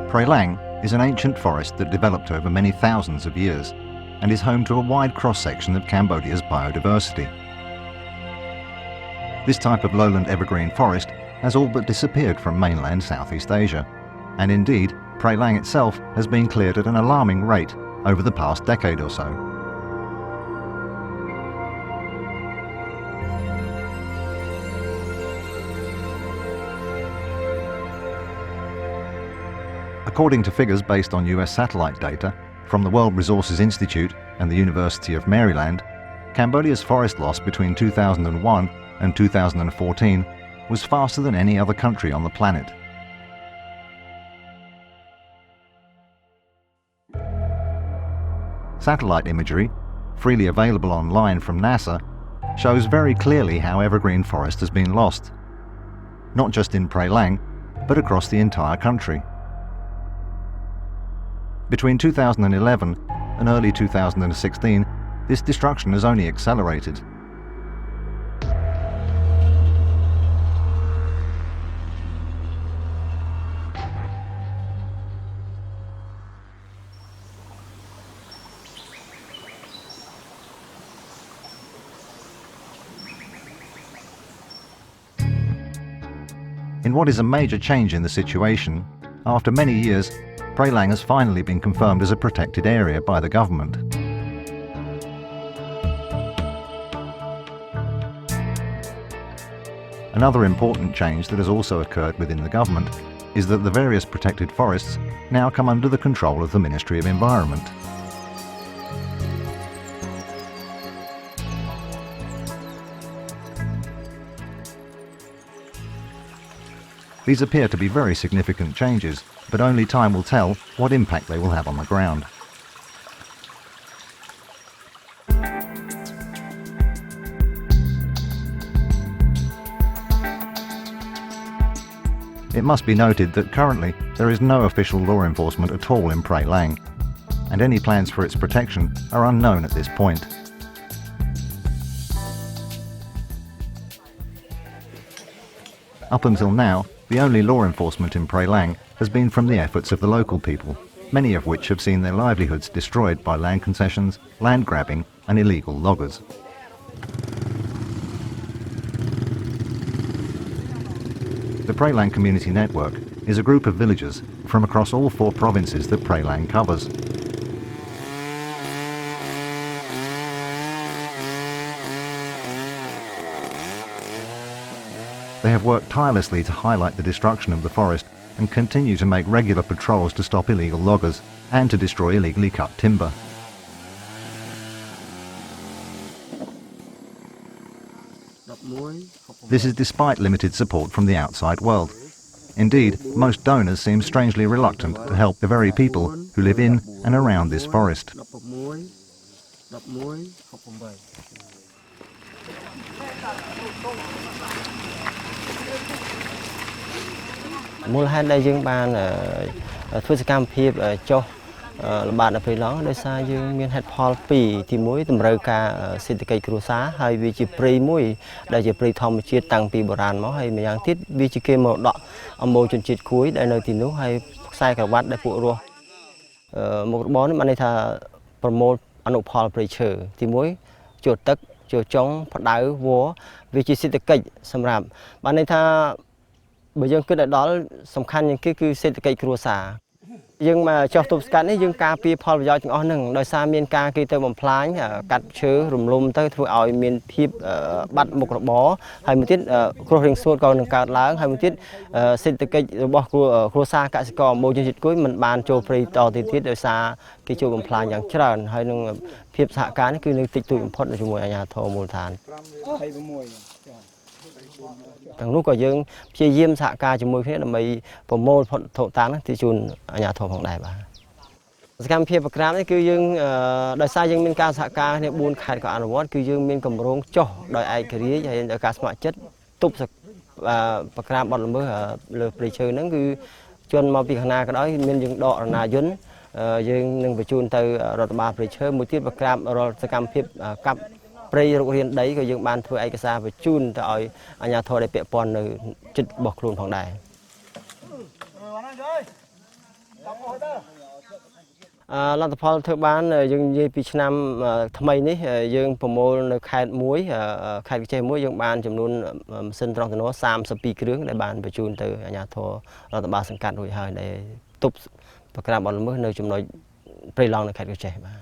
Prey Lang is an ancient forest that developed over many thousands of years and is home to a wide cross-section of Cambodia's biodiversity. This type of lowland evergreen forest has all but disappeared from mainland Southeast Asia, and indeed, Prey Lang itself has been cleared at an alarming rate over the past decade or so. According to figures based on US satellite data from the World Resources Institute and the University of Maryland, Cambodia's forest loss between 2001 and 2014 was faster than any other country on the planet. Satellite imagery, freely available online from NASA, shows very clearly how evergreen forest has been lost, not just in Prey Lang, but across the entire country. Between 2011 and early 2016, this destruction has only accelerated. In what is a major change in the situation, after many years, Prey Lang has finally been confirmed as a protected area by the government. Another important change that has also occurred within the government is that the various protected forests now come under the control of the Ministry of Environment. These appear to be very significant changes, but only time will tell what impact they will have on the ground. It must be noted that currently there is no official law enforcement at all in Prey Lang, and any plans for its protection are unknown at this point. Up until now, the only law enforcement in Prey Lang has been from the efforts of the local people, many of which have seen their livelihoods destroyed by land concessions, land grabbing and illegal loggers. The Prey Lang Community Network is a group of villagers from across all 4 provinces that Prey Lang covers. They have worked tirelessly to highlight the destruction of the forest and continue to make regular patrols to stop illegal loggers and to destroy illegally cut timber. This is despite limited support from the outside world. Indeed, most donors seem strangely reluctant to help the very people who live in and around this forest. Mùa hè đây dương ban thuê cam phê cho bạn ở Prey Lang đây xa dương miền hạt Paul Pì thì mỗi tầm rơi cả sinh cây cua xá hay vì chỉ Prey mũi đây chỉ Prey thom chia tăng Pì bờ ràn máu hay mình đang thiết vì chỉ kê một đọ âm môi chân chít cuối đây nơi thì nước hay sai cả bát đây phụ rồi một bón mà này thà promote anh ủng Paul Prey chờ thì mỗi chuột tắc chuột trống phát đá vó vì chỉ sinh cây xâm rạp bạn này thà bây giờ cứ đại đó sầm khăn những cái cứ xây cây cua xả nhưng mà cho tụi cái này dương ca pi Paul do chừng nừng đôi xa miền ca khi tới bầm phái cắt chứa rùm lum tới thôi ỏi miền phíp bắt một cặp bó hay một tiết cua hình xuôi còn cả lá hay một tiết xây cây bò cua xa cả có môi trường dịch cuối mình bàn cho Prey to thì tiết đôi xa cái chỗ bầm phái dạng trơn hay nâng phíp xạ cá nó cứ nâng tịch tụi import ở trong mùa nhà thổ mùa thàn thằng lúc có dương chia diêm xạ ca cho môi phía là mấy phần môn thổ tán thì chun nhà thổ phòng đại bà cam phê bạc ram đấy cứ dương đợi sai dương miền ca xạ ca này buôn khai có ăn vót cứ dương miền cầm rong cho đợi ai cái gì hay đợi cá smart chất tụp sạc và bạc ram bật mới lừa plei chơi nó cứ chun mau việc na cái đó miền dương đọ là dấn dương nâng về chun từ rồi ba plei chơi một tiết bạc ram rồi cam phê cam Prey riêng đấyก็យើងបានធ្វើឯកសារបញ្ជូនទៅឲ្យអាជ្ញាធរដែលពាក់ព័ន្ធនៅចិត្តរបស់ខ្លួនផងដែរ លទ្ធផលធ្វើបានយើងនិយាយពីឆ្នាំថ្មីនេះយើងប្រមូលនៅខេត្តមួយខេត្តវិជ័យមួយយើងបានចំនួនម៉ាស៊ីនត្រងទំន32គ្រឿងដែលបានបញ្ជូនទៅអាជ្ញាធររដ្ឋបាលសង្កាត់រួចហើយដែលទប់ប្រក្រាបបទល្មើសនៅចំណុចព្រៃឡង់នៅខេត្តវិជ័យបាទ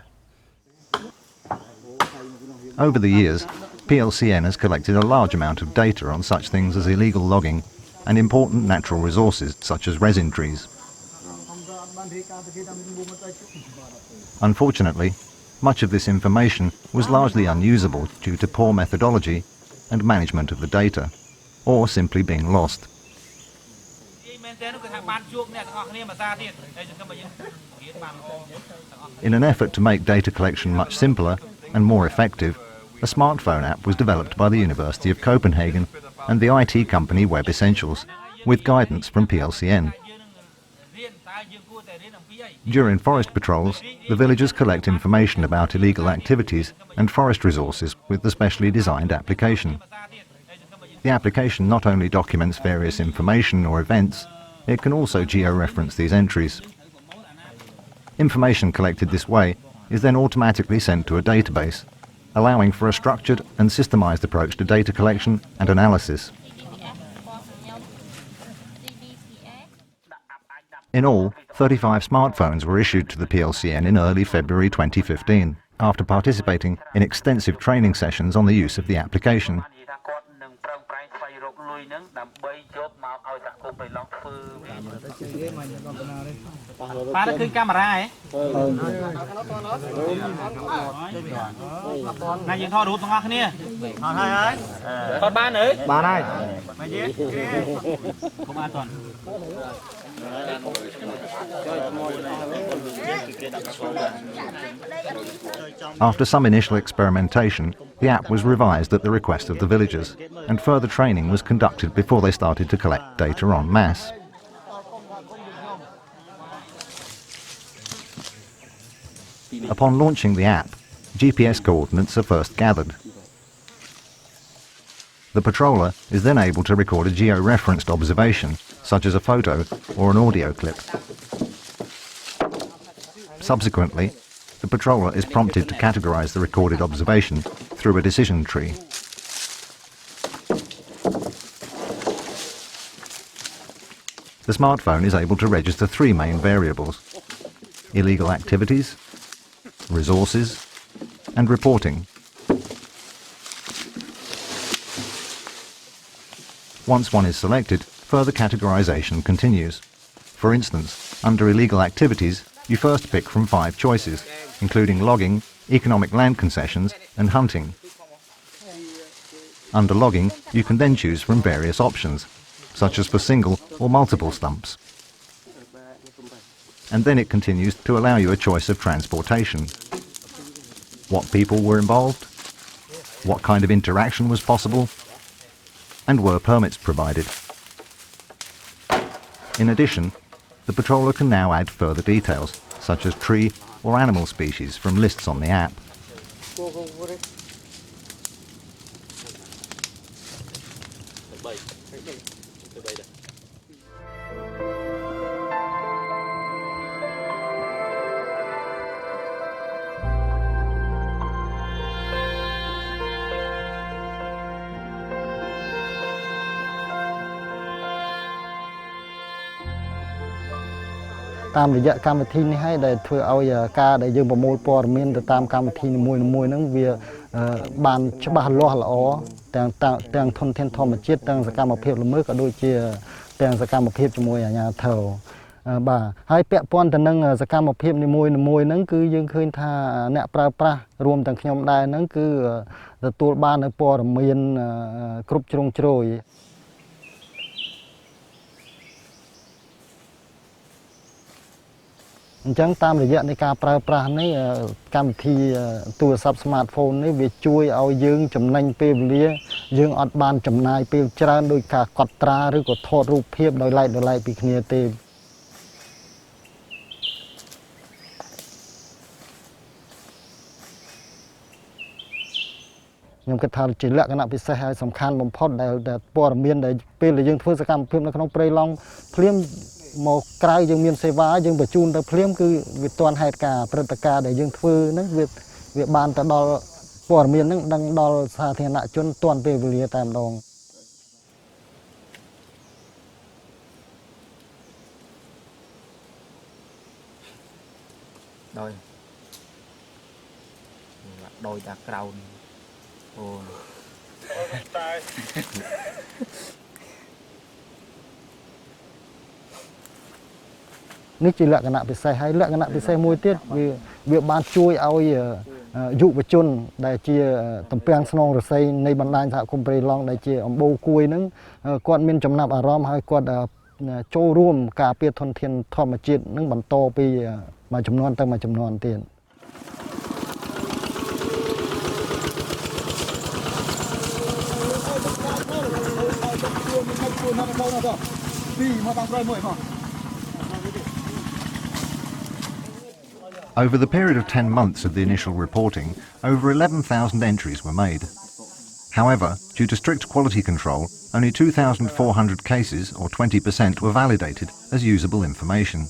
Over the years, PLCN has collected a large amount of data on such things as illegal logging and important natural resources such as resin trees. Unfortunately, much of this information was largely unusable due to poor methodology and management of the data, or simply being lost. In an effort to make data collection much simpler and more effective, a smartphone app was developed by the University of Copenhagen and the IT company Web Essentials, with guidance from PLCN. During forest patrols, the villagers collect information about illegal activities and forest resources with the specially designed application. The application not only documents various information or events, it can also geo-reference these entries. Information collected this way is then automatically sent to a database, allowing for a structured and systemized approach to data collection and analysis. In all, 35 smartphones were issued to the PLCN in early February 2015, after participating in extensive training sessions on the use of the application. After some initial experimentation, the app was revised at the request of the villagers, and further training was conducted before they started to collect data en masse. Upon launching the app, GPS coordinates are first gathered. The patroller is then able to record a geo-referenced observation, such as a photo or an audio clip. Subsequently, the patroller is prompted to categorize the recorded observation through a decision tree. The smartphone is able to register 3 main variables: illegal activities, resources, and reporting. Once one is selected, further categorization continues. For instance, under illegal activities, you first pick from 5 choices, including logging, economic land concessions, and hunting. Under logging, you can then choose from various options, such as for single or multiple stumps. And then it continues to allow you a choice of transportation. What people were involved, what kind of interaction was possible, and were permits provided. In addition, the patroller can now add further details, such as tree or animal species from lists on the app. Tam rejak កម្មវិធីនេះហើយដែលធ្វើឲ្យការដែលយើងប្រមូលព័ត៌មានទៅតាមកម្មវិធីនីមួយៗហ្នឹងវាបានច្បាស់លាស់ល្អទាំងធនធានធម្មជាតិទាំងសកម្មភាពល្មើសក៏ដូចជាទាំងសកម្មភាពជាមួយអាជ្ញាធរបាទហើយពាក់ព័ន្ធទៅនឹងសកម្មភាពនីមួយៗហ្នឹងគឺយើងឃើញថាអ្នកប្រើប្រាស់រួមទាំងខ្ញុំដែរហ្នឹងគឺទទួលបាននូវព័ត៌មានគ្រប់ជ្រុងជ្រោយ អញ្ចឹងតាមរយៈនៃការប្រើប្រាស់នេះកម្មវិធីទូរស័ព្ទ smartphone នេះវាជួយឲ្យយើងចំណេញពេលវេលាយើងអត់បានចំណាយពេលច្រើនដោយការកត់ត្រាឬក៏ថតរូបភាពដោយឡែកពីគ្នាទេ ខ្ញុំគិតថាជាលក្ខណៈពិសេសហើយសំខាន់បំផុតដែលព័ត៌មានដែលពេលដែលយើងធ្វើសកម្មភាពនៅក្នុងព្រៃឡង់ភ្លាម មកក្រៅយើងមានសេវាយើងបញ្ជូនទៅភ្លាមគឺវាទាន់ហេតុការណ៍ព្រឹត្តិការណ៍ដែលយើងធ្វើហ្នឹងវាបានទៅដល់ព័ត៌មានហ្នឹងដឹងដល់សាធារណជនទាន់ពេលវេលាតែម្ដងដោយតាក្រៅអូតែ នេះជាលក្ខណៈពិសេសហើយលក្ខណៈពិសេសមួយទៀតវាបានជួយឲ្យយុវជនដែលជាតំពាំងស្នងរស័យនៃបណ្ដាញសហគមន៍ព្រៃឡង់ដែលជាអំបូរគួយហ្នឹងគាត់មានចំណាប់អារម្មណ៍ហើយគាត់ចូលរួមការពារធនធានធម្មជាតិនឹងបន្តពីមួយចំនួនទៅមួយចំនួនទៀត Over the period of 10 months of the initial reporting, over 11,000 entries were made. However, due to strict quality control, only 2,400 cases, or 20%, were validated as usable information.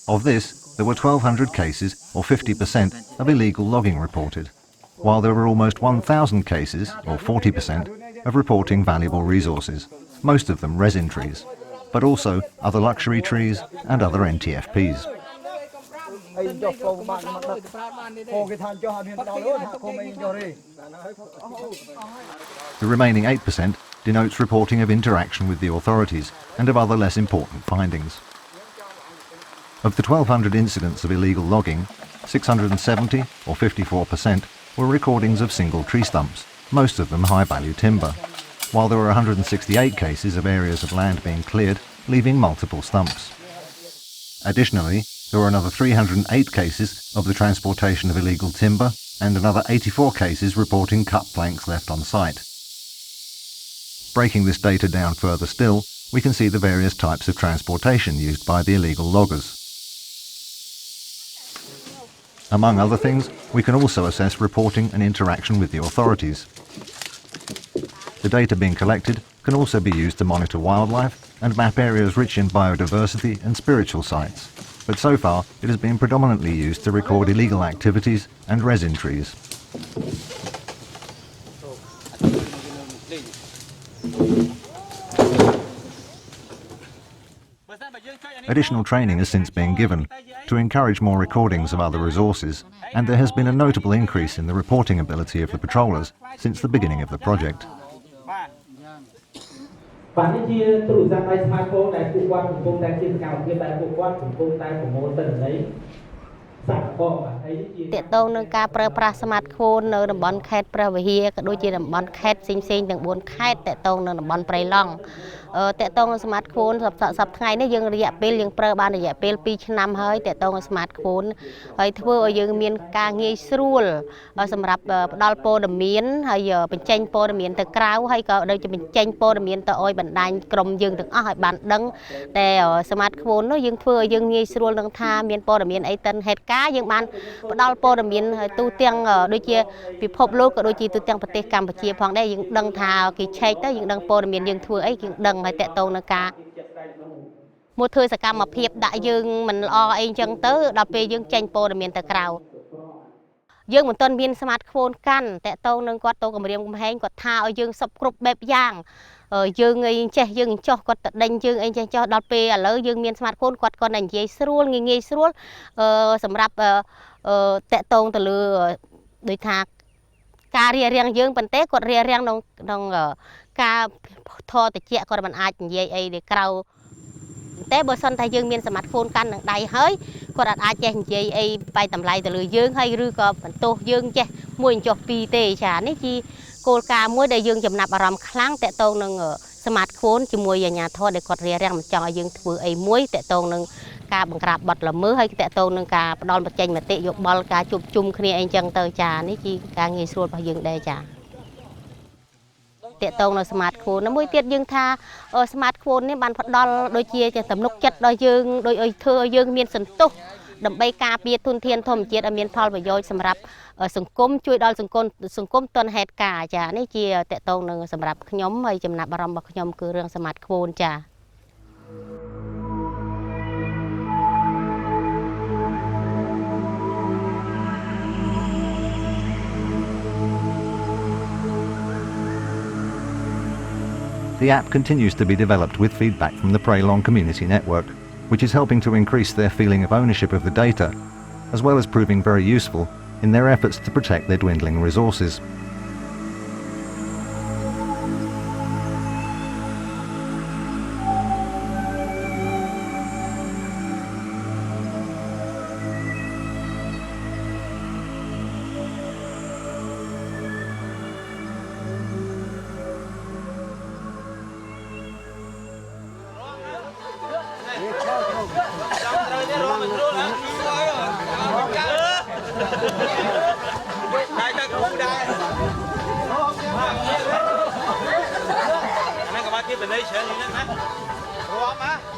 Of this, there were 1,200 cases, or 50%, of illegal logging reported, while there were almost 1,000 cases, or 40%, of reporting valuable resources, most of them resin trees, but also other luxury trees and other NTFPs. The remaining 8% denotes reporting of interaction with the authorities and of other less important findings. Of the 1,200 incidents of illegal logging, 670, or 54%, were recordings of single tree stumps, most of them high-value timber, while there were 168 cases of areas of land being cleared, leaving multiple stumps. Additionally, there were another 308 cases of the transportation of illegal timber and another 84 cases reporting cut planks left on site. Breaking this data down further still, we can see the various types of transportation used by the illegal loggers. Among other things, we can also assess reporting and interaction with the authorities. The data being collected can also be used to monitor wildlife and map areas rich in biodiversity and spiritual sites, but so far it has been predominantly used to record illegal activities and resin trees. Additional training has since been given to encourage more recordings of other resources, and there has been a notable increase in the reporting ability of the patrollers since the beginning of the project. Tông smartphone sập ngày này dương rịa pin dương pro ban rịa pin pi năm hơi tông smartphone hơi thưa dương miền ca nghe srul sầm rập đal po đầm miến hay giờ bên tranh po đầm miến từ cào hay có đây cho bên tranh po đầm miến từ oi bản đai cầm dương từ hai bản đăng để smartphone nó dương thưa dương nghe srul đăng tha miền po đầm miến ấy tên hết cá dương ban đal po đầm miến tu tiếng đôi chia bị phop lốt đôi chia tu tiếng bát tê Cambodia phong đây dương đăng thà cái chạy tới dương đăng po đầm miến dương thưa ấy dương đăng hay tông nâng ca một thời gian mà phiệp đại dương mình lo anh chân tới đọc về dương tranh po để miền tây cào dương một tuần biên smartphone căn tông nâng quạt tông cầm riêng cầm hang quạt thao dương sập group bẹp giang dương anh che dương cho quạt đánh dương anh che cho đọc về lỡ dương miền smartphone quạt con ảnh giấy srul nghe srul sầm rập tông từ lừa đối thạc ca riêng dương bận tết quạt riêng nông ca thò từ chẹt còn mình ai vậy ấy để cào té bờ sân thay dương miền smartphone căn đằng đầy hơi còn ai che vậy ấy bay tầm lại từ lưỡi dương hay rư có mình tô dương che mùi chọc pi tê chả nấy chi cô ca muối đầy dương chầm nạp aram kháng tệ tôn nâng smartphone chỉ mùi nhà thò để còn riêng mình cho dương vừa ấy muối tệ tôn nâng ca bằng cạp bật là mớ hay tệ tôn nâng ca đòn bật chanh mà tệ dục bal ca chụp chung khi anh chân tơ chả nấy chi ca nghề xuôi bao dương đây chả tông là smartphone nó mới tiết dương tha smartphone này bàn phật đo đôi chia cho tầm lúc chất đôi dương đôi thưa dương miền sân túc đầm bay ca bia thun thiên thom chiết ở miền Paul và dôi sầm rập sừng côm chui đo sừng côm tuần hết cả chả này chia tông là sầm rập nhóm hay chấm nạp barom bạc nhóm cứ riêng smartphone chả The app continues to be developed with feedback from the Prey Long community network, which is helping to increase their feeling of ownership of the data, as well as proving very useful in their efforts to protect their dwindling resources. Anh có ba tiếp bên đây chơi như thế này. Rồi mà.